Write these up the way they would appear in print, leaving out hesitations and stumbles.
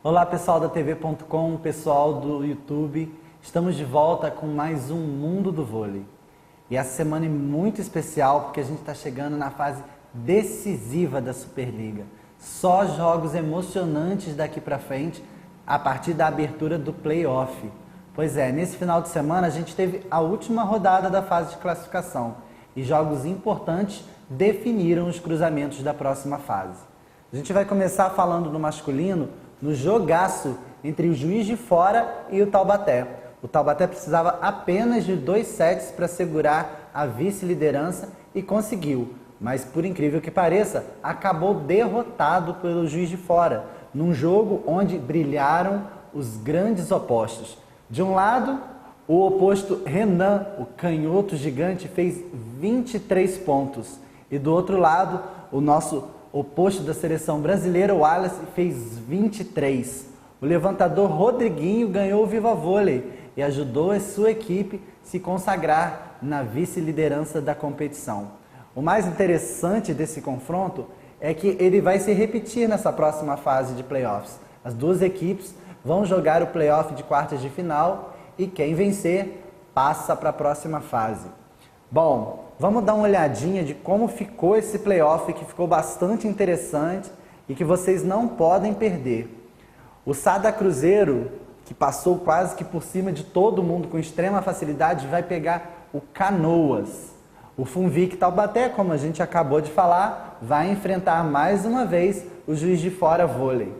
Olá pessoal da TV.com, pessoal do YouTube, estamos de volta com mais um Mundo do Vôlei. E essa semana é muito especial porque a gente está chegando na fase decisiva da Superliga. Só jogos emocionantes daqui para frente a partir da abertura do playoff. Pois é, nesse final de semana a gente teve a última rodada da fase de classificação e jogos importantes definiram os cruzamentos da próxima fase. A gente vai começar falando no masculino, no jogaço entre o Juiz de Fora e o Taubaté. O Taubaté precisava apenas de 2 sets para segurar a vice-liderança e conseguiu. Mas, por incrível que pareça, acabou derrotado pelo Juiz de Fora, num jogo onde brilharam os grandes opostos. De um lado, o oposto Renan, o canhoto gigante, fez 23 pontos. E do outro lado, o nosso oposto da seleção brasileira, o Wallace, fez 23. O levantador Rodriguinho ganhou o Viva Vôlei e ajudou a sua equipe a se consagrar na vice-liderança da competição. O mais interessante desse confronto é que ele vai se repetir nessa próxima fase de playoffs. As duas equipes vão jogar o playoff de quartas de final e quem vencer passa para a próxima fase. Bom, vamos dar uma olhadinha de como ficou esse playoff, que ficou bastante interessante e que vocês não podem perder. O Sada Cruzeiro, que passou quase que por cima de todo mundo com extrema facilidade, vai pegar o Canoas. O Funvic Taubaté, como a gente acabou de falar, vai enfrentar mais uma vez o Juiz de Fora Vôlei.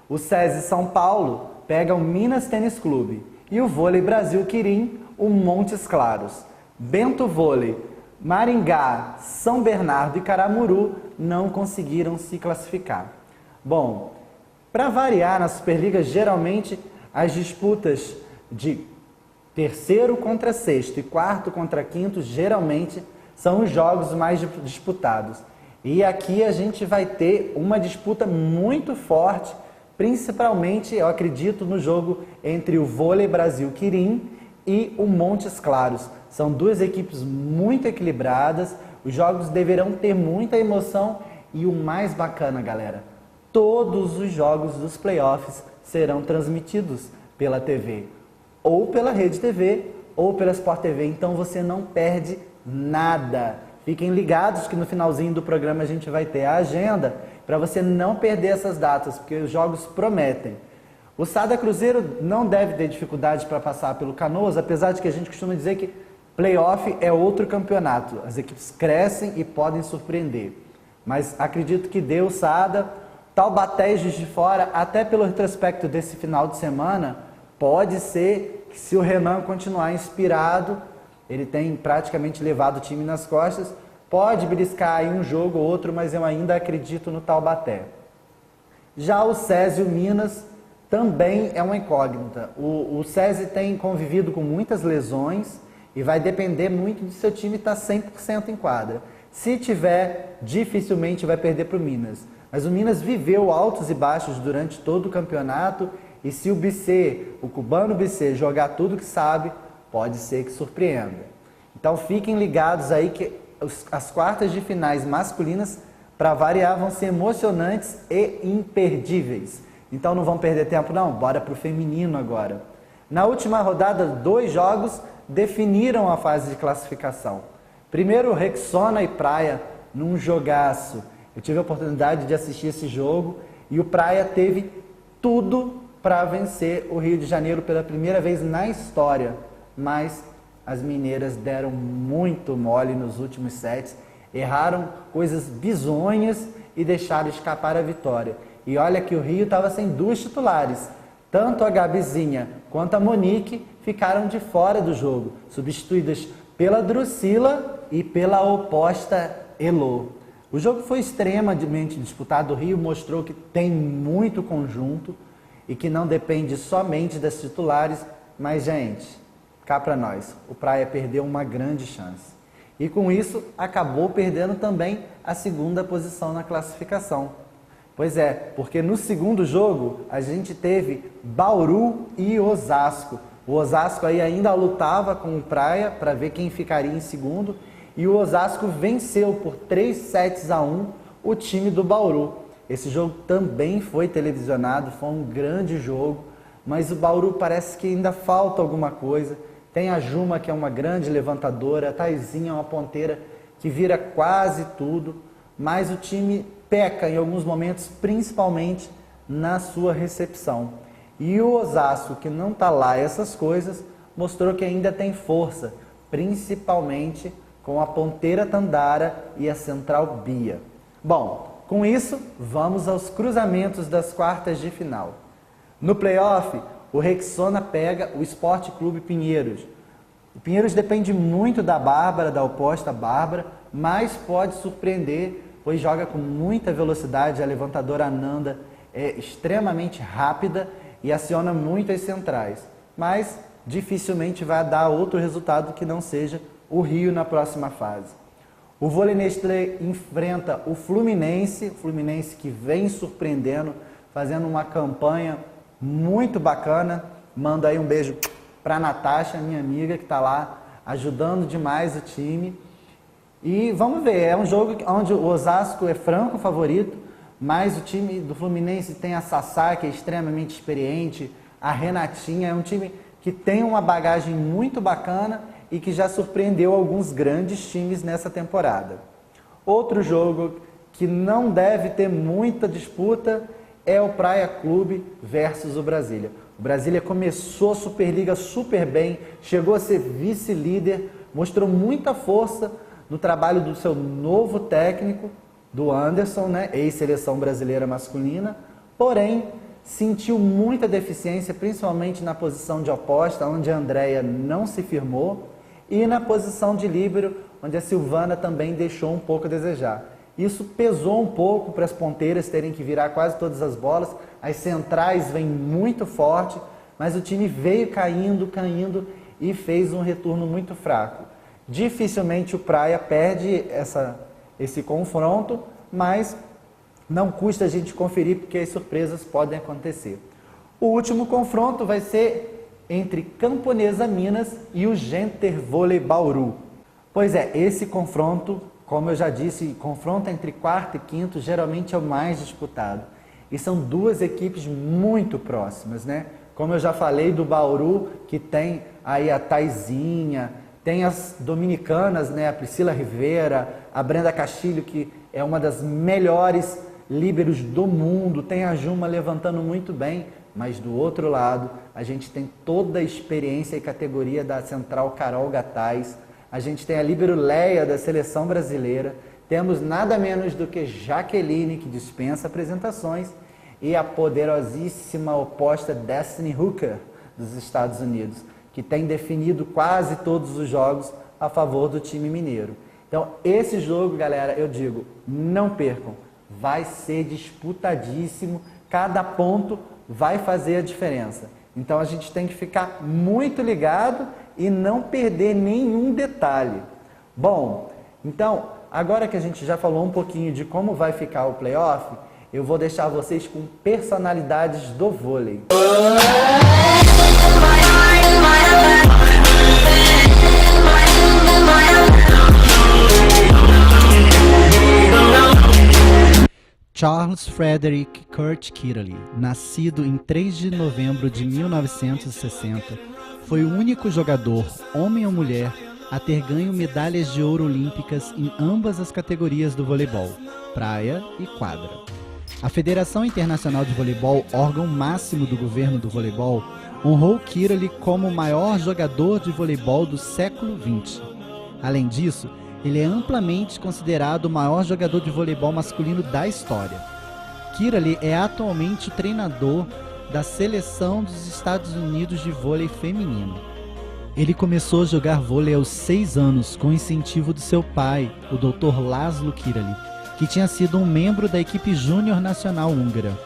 O SESI São Paulo pega o Minas Tênis Clube e o Vôlei Brasil Quirim, o Montes Claros. Bento Vôlei, Maringá, São Bernardo e Caramuru não conseguiram se classificar. Bom, para variar, na Superliga, geralmente as disputas de terceiro contra sexto e quarto contra quinto, geralmente são os jogos mais disputados. E aqui a gente vai ter uma disputa muito forte, principalmente, eu acredito, no jogo entre o Vôlei Brasil Quirim e o Montes Claros. São duas equipes muito equilibradas, os jogos deverão ter muita emoção e o mais bacana, galera, todos os jogos dos playoffs serão transmitidos pela TV, ou pela Rede TV, ou pela Sport TV, então você não perde nada. Fiquem ligados que no finalzinho do programa a gente vai ter a agenda para você não perder essas datas, porque os jogos prometem. O Sada Cruzeiro não deve ter dificuldade para passar pelo Canoas, apesar de que a gente costuma dizer que playoff é outro campeonato. As equipes crescem e podem surpreender. Mas acredito que deu o Sada. Taubaté e Juiz de Fora, até pelo retrospecto desse final de semana, pode ser que, se o Renan continuar inspirado, ele tem praticamente levado o time nas costas, pode beliscar aí um jogo ou outro, mas eu ainda acredito no Taubaté. Já o SESI e o Minas também é uma incógnita. O SESI tem convivido com muitas lesões e vai depender muito do seu time estar 100% em quadra. Se tiver, dificilmente vai perder para o Minas. Mas o Minas viveu altos e baixos durante todo o campeonato e se o BC, o cubano BC, jogar tudo que sabe, pode ser que surpreenda. Então fiquem ligados aí que as quartas de finais masculinas, para variar, vão ser emocionantes e imperdíveis. Então não vão perder tempo não, bora para o feminino agora. Na última rodada, 2 jogos definiram a fase de classificação. Primeiro, Rexona e Praia, num jogaço. Eu tive a oportunidade de assistir esse jogo e o Praia teve tudo para vencer o Rio de Janeiro pela primeira vez na história. Mas as mineiras deram muito mole nos últimos sets, erraram coisas bizonhas e deixaram escapar a vitória. E olha que o Rio estava sem 2 titulares. Tanto a Gabizinha quanto a Monique ficaram de fora do jogo, substituídas pela Drusila e pela oposta Elo. O jogo foi extremamente disputado. O Rio mostrou que tem muito conjunto e que não depende somente das titulares, mas, gente, cá para nós, o Praia perdeu uma grande chance. E com isso, acabou perdendo também a 2ª posição na classificação. Pois é, porque no segundo jogo a gente teve Bauru e Osasco. O Osasco aí ainda lutava com o Praia para ver quem ficaria em segundo. E o Osasco venceu por 3-1 o time do Bauru. Esse jogo também foi televisionado, foi um grande jogo, mas o Bauru parece que ainda falta alguma coisa. Tem a Juma, que é uma grande levantadora, a Taizinha é uma ponteira que vira quase tudo, mas o time peca em alguns momentos, principalmente na sua recepção. E o Osasco, que não está lá essas coisas, mostrou que ainda tem força, principalmente com a ponteira Tandara e a central Bia. Bom, com isso, vamos aos cruzamentos das quartas de final. No playoff, o Rexona pega o Esporte Clube Pinheiros. O Pinheiros depende muito da Bárbara, da oposta Bárbara, mas pode surpreender, pois joga com muita velocidade. A levantadora Ananda é extremamente rápida e aciona muito as centrais. Mas dificilmente vai dar outro resultado que não seja o Rio na próxima fase. O Vôlei Nestlé enfrenta o Fluminense que vem surpreendendo, fazendo uma campanha muito bacana. Mando aí um beijo para a Natasha, minha amiga, que está lá ajudando demais o time. E vamos ver, é um jogo onde o Osasco é franco favorito, mas o time do Fluminense tem a Sassá, que é extremamente experiente, a Renatinha, é um time que tem uma bagagem muito bacana e que já surpreendeu alguns grandes times nessa temporada. Outro jogo que não deve ter muita disputa é o Praia Clube versus o Brasília. O Brasília começou a Superliga super bem, chegou a ser vice-líder, mostrou muita força no trabalho do seu novo técnico, do Anderson, né, ex-seleção brasileira masculina, porém sentiu muita deficiência, principalmente na posição de oposta, onde a Andréia não se firmou, e na posição de líbero, onde a Silvana também deixou um pouco a desejar. Isso pesou um pouco para as ponteiras terem que virar quase todas as bolas, as centrais vêm muito forte, mas o time veio caindo e fez um retorno muito fraco. Dificilmente o Praia perde esse confronto, mas não custa a gente conferir porque as surpresas podem acontecer. O último confronto vai ser entre Camponesa Minas e o Genter Vôlei Bauru. Pois é, esse confronto, como eu já disse, confronto entre quarto e quinto geralmente é o mais disputado. E são duas equipes muito próximas, né? Como eu já falei do Bauru, que tem aí a Taizinha, tem as dominicanas, né? A Priscila Rivera, a Brenda Castilho, que é uma das melhores líberos do mundo, tem a Juma levantando muito bem, mas do outro lado a gente tem toda a experiência e categoria da central Carol Gataz, a gente tem a líbero Leia da seleção brasileira, temos nada menos do que Jaqueline, que dispensa apresentações, e a poderosíssima oposta Destiny Hooker dos Estados Unidos, que tem definido quase todos os jogos a favor do time mineiro. Então esse jogo, galera, eu digo, não percam, vai ser disputadíssimo, cada ponto vai fazer a diferença. Então a gente tem que ficar muito ligado e não perder nenhum detalhe. Bom, então, agora que a gente já falou um pouquinho de como vai ficar o playoff, eu vou deixar vocês com personalidades do vôlei. Charles Frederick Kurt Kirtley, nascido em 3 de novembro de 1960, foi o único jogador, homem ou mulher, a ter ganho medalhas de ouro olímpicas em ambas as categorias do voleibol, praia e quadra. A Federação Internacional de Voleibol, órgão máximo do governo do voleibol, honrou Kirtley como o maior jogador de voleibol do século XX. Além disso, ele é amplamente considerado o maior jogador de voleibol masculino da história. Kirtley é atualmente o treinador da seleção dos Estados Unidos de vôlei feminino. Ele começou a jogar vôlei aos 6 anos com incentivo do seu pai, o Dr. Laszlo Kirtley, que tinha sido um membro da equipe júnior nacional húngara.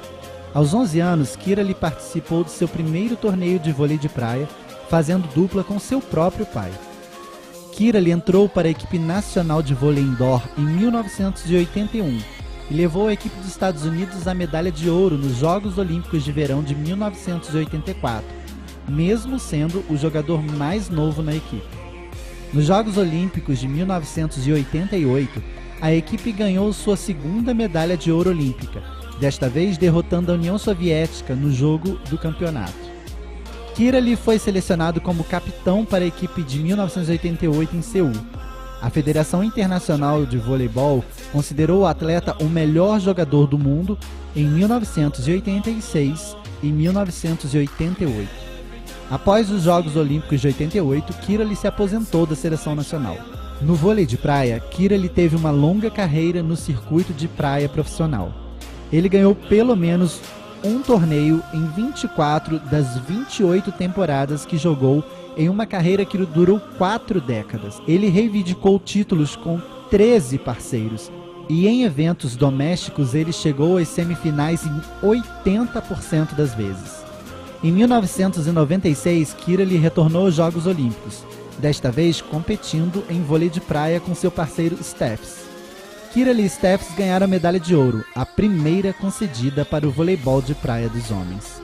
Aos 11 anos, Kirtley participou do seu primeiro torneio de vôlei de praia, fazendo dupla com seu próprio pai. Kirtley entrou para a equipe nacional de vôlei indoor em 1981 e levou a equipe dos Estados Unidos à medalha de ouro nos Jogos Olímpicos de Verão de 1984, mesmo sendo o jogador mais novo na equipe. Nos Jogos Olímpicos de 1988, a equipe ganhou sua segunda medalha de ouro olímpica, desta vez derrotando a União Soviética no jogo do campeonato. Kiraly foi selecionado como capitão para a equipe de 1988 em Seul. A Federação Internacional de Voleibol considerou o atleta o melhor jogador do mundo em 1986 e 1988. Após os Jogos Olímpicos de 88, Kiraly se aposentou da seleção nacional. No vôlei de praia, Kiraly teve uma longa carreira no circuito de praia profissional. Ele ganhou pelo menos um torneio em 24 das 28 temporadas que jogou em uma carreira que durou 4 décadas. Ele reivindicou títulos com 13 parceiros e em eventos domésticos ele chegou às semifinais em 80% das vezes. Em 1996, Kiraly retornou aos Jogos Olímpicos, desta vez competindo em vôlei de praia com seu parceiro Steffes. Kiraly e Steffes ganharam a medalha de ouro, a primeira concedida para o voleibol de praia dos homens.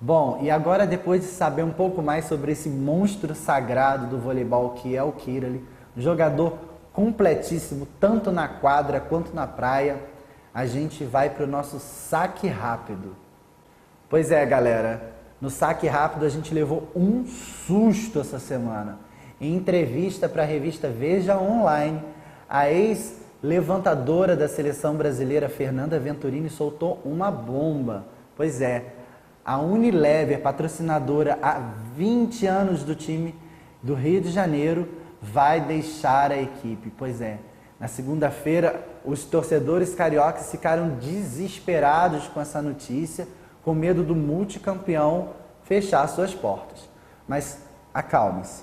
Bom, e agora depois de saber um pouco mais sobre esse monstro sagrado do voleibol que é o Kiraly, um jogador completíssimo tanto na quadra quanto na praia, a gente vai para o nosso saque rápido. Pois é, galera, no saque rápido a gente levou um susto essa semana. Em entrevista para a revista Veja Online, a ex-levantadora da seleção brasileira Fernanda Venturini soltou uma bomba. Pois é, a Unilever, patrocinadora há 20 anos do time do Rio de Janeiro, vai deixar a equipe. Pois é, na segunda-feira, os torcedores cariocas ficaram desesperados com essa notícia, com medo do multicampeão fechar suas portas. Mas acalme-se,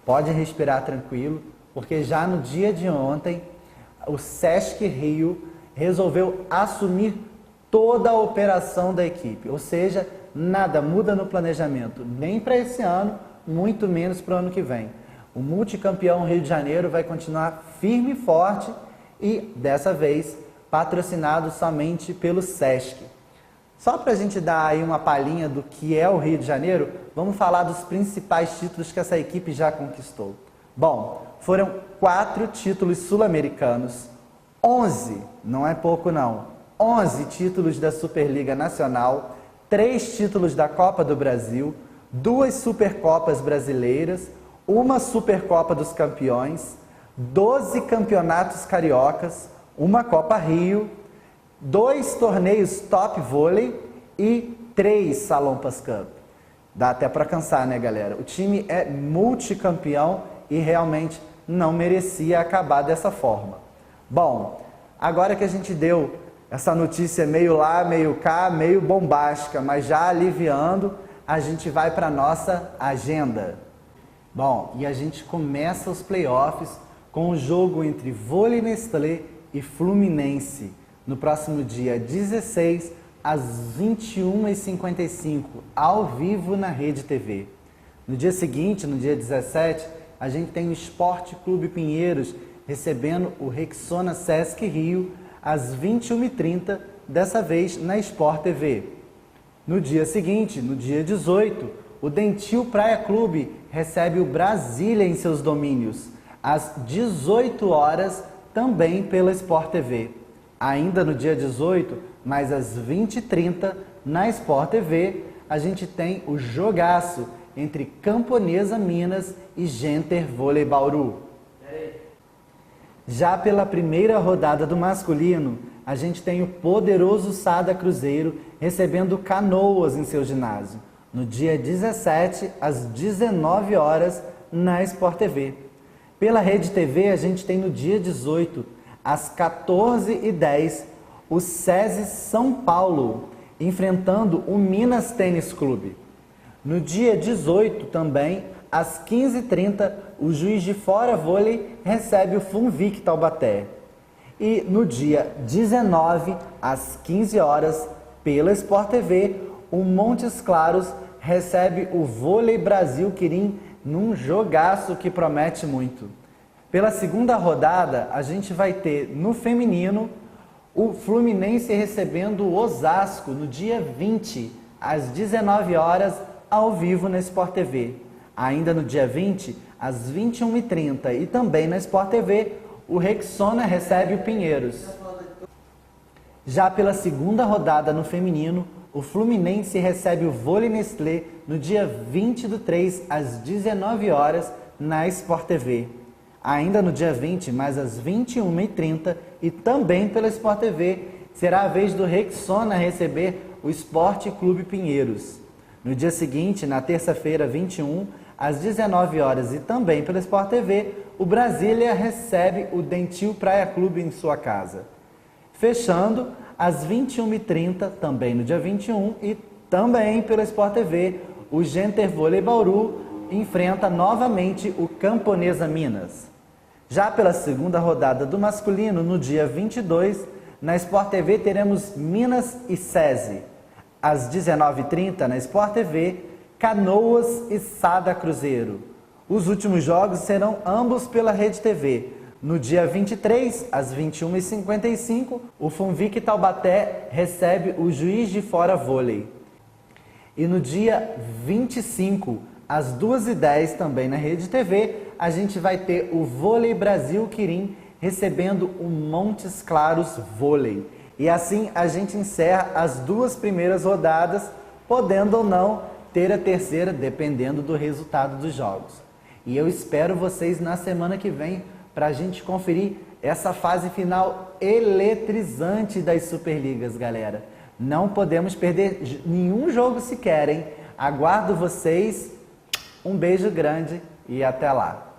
pode respirar tranquilo, porque já no dia de ontem, o Sesc Rio resolveu assumir toda a operação da equipe, ou seja, nada muda no planejamento, nem para esse ano, muito menos para o ano que vem. O multicampeão Rio de Janeiro vai continuar firme e forte e, dessa vez, patrocinado somente pelo Sesc. Só para a gente dar aí uma palhinha do que é o Rio de Janeiro, vamos falar dos principais títulos que essa equipe já conquistou. Bom, foram 4 títulos sul-americanos, 11, não é pouco não, 11 títulos da Superliga Nacional, 3 títulos da Copa do Brasil, 2 Supercopas brasileiras, uma Supercopa dos Campeões, 12 campeonatos cariocas, uma Copa Rio, 2 torneios Top Vôlei e 3 Salompas Cup. Dá até para cansar, né, galera? O time é multicampeão e realmente não merecia acabar dessa forma. Bom, agora que a gente deu essa notícia meio lá, meio cá, meio bombástica, mas já aliviando, a gente vai para a nossa agenda. Bom, e a gente começa os playoffs com o jogo entre Vôlei Nestlé e Fluminense, no próximo dia 16, às 21h55, ao vivo na Rede TV. No dia seguinte, no dia 17, a gente tem o Esporte Clube Pinheiros recebendo o Rexona Sesc Rio, às 21h30, dessa vez na Sport TV. No dia seguinte, no dia 18, o Dentil Praia Clube recebe o Brasília em seus domínios, às 18 horas, também pela Sport TV. Ainda no dia 18, mas às 20h30, na Sport TV, a gente tem o jogaço entre Camponesa Minas e Genter Vôlei Bauru. Já pela primeira rodada do masculino, a gente tem o poderoso Sada Cruzeiro recebendo Canoas em seu ginásio, no dia 17, às 19 horas, na Sport TV. Pela Rede TV, a gente tem no dia 18, às 14h10, o SESI São Paulo, enfrentando o Minas Tênis Clube. No dia 18 também, às 15h30, o Juiz de Fora Vôlei recebe o Funvic Taubaté. E no dia 19, às 15 horas, pela Sport TV, o Montes Claros recebe o Vôlei Brasil Quirim num jogaço que promete muito. Pela segunda rodada, a gente vai ter no feminino O Fluminense recebendo o Osasco no dia 20, às 19 horas, ao vivo na Sport TV. Ainda no dia 20, às 21h30 e também na Sport TV, o Rexona recebe o Pinheiros. Já pela segunda rodada no feminino, o Fluminense recebe o Vôlei Nestlé no dia 20/3, às 19 horas, na Sport TV. Ainda no dia 20, mais às 21h30 e também pela Sport TV, será a vez do Rexona receber o Esporte Clube Pinheiros. No dia seguinte, na terça-feira 21, às 19 horas e também pela Sport TV, o Brasília recebe o Dentil Praia Clube em sua casa. Fechando, às 21h30, também no dia 21 e também pela Sport TV, o Genter Vôlei Bauru enfrenta novamente o Camponesa Minas. Já pela segunda rodada do masculino, no dia 22, na Sport TV teremos Minas e SESI. Às 19h30, na Sport TV, Canoas e Sada Cruzeiro. Os últimos jogos serão ambos pela Rede TV. No dia 23, às 21h55, o Funvic Taubaté recebe o Juiz de Fora Vôlei. E no dia 25, às 2h10, também na Rede TV, a gente vai ter o Vôlei Brasil Quirim recebendo o Montes Claros Vôlei. E assim a gente encerra as duas primeiras rodadas, podendo ou não ter a terceira, dependendo do resultado dos jogos. E eu espero vocês na semana que vem para a gente conferir essa fase final eletrizante das Superligas, galera. Não podemos perder nenhum jogo sequer, hein? Aguardo vocês. Um beijo grande e até lá.